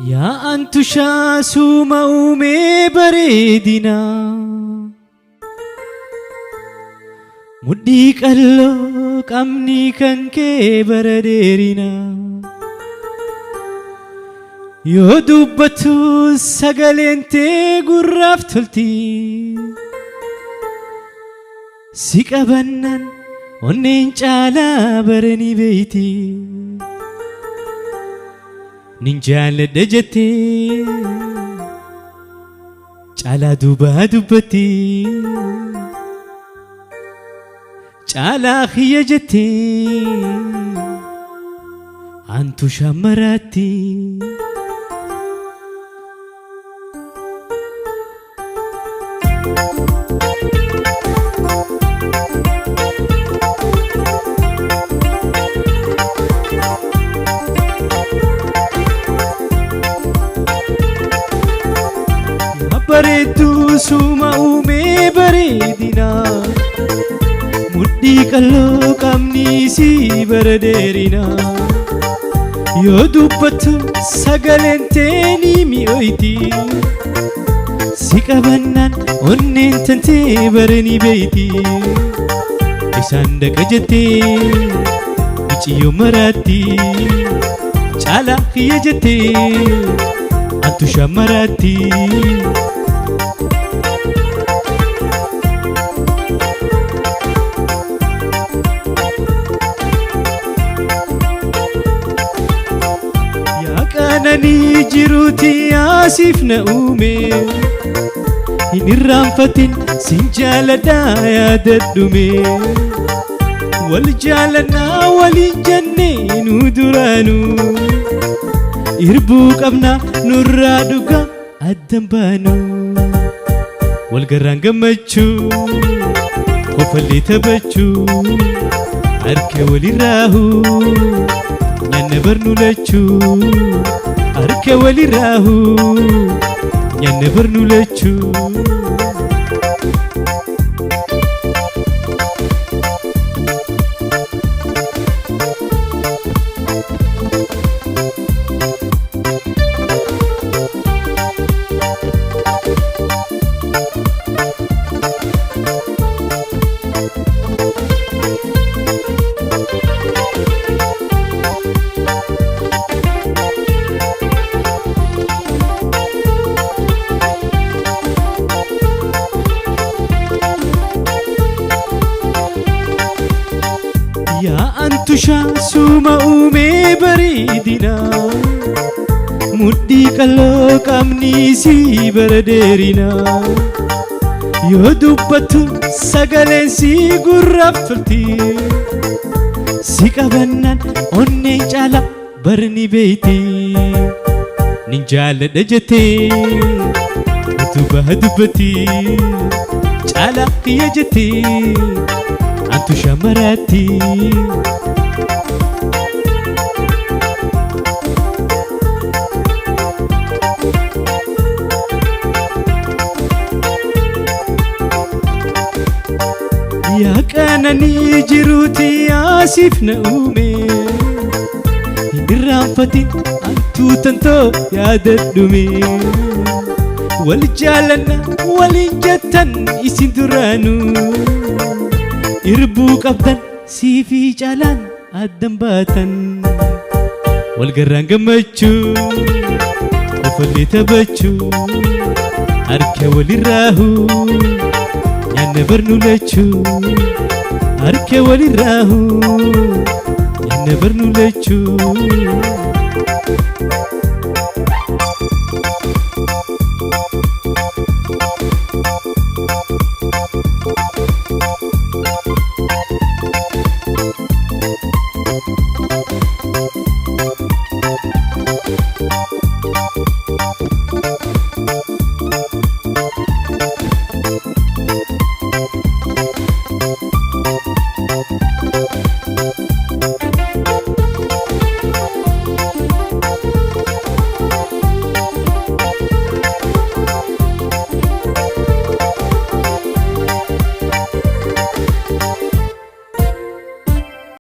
يا أنت شاسو مومي بريدنا مديك اللوك أمني كان كي برديرنا يو دوبتو سغلين تي غراف تلتي سيكا بنان ونين چالا برني بيتي نينجال دجتي چالا دوبا دوبتي چالا خيجتي انتو شمراتي Bareedu suma uume bareedina mudhii qalloo qabni si baradeerina yoo dubbattu sagaleen teeni mi'ooyti si qabannaan onneen tantee baranii beeyti isaan dhaqa jettee iciyyoo maraatti caalaa kiyya jettee antu shammaraatti. Kanani jiruti asif na ume Hinirram fatin sinjalada ya daddume Wal jalana wali janne nuduranu Irbu qabna nurra duga addambanu Wal garran gammachu qofalli tabachu arke walirahu nyanne barnu lachu arke walirahu nyanne barnu lachu يا أنت شاسوما أومي بريدنا مدي قلوك أمني سي برديرنا يو دوبتو سغلين سي غراف تلتي سي قبنان أوني جالا برني بيتي نينجال دجتي دوبا دوبتي جالا قيا جتي antu shamarati ya kanani jiruti asif na ume hinirram fatin antu tanto ya daddume wal jalana wal jattan isin duranu Irbu qabdan siifi caalaan addambatan wal garraan gammachu qofalli tabachu arke waliraahu nyanne barnu lachu arke waliraahu nyanne barnu lachu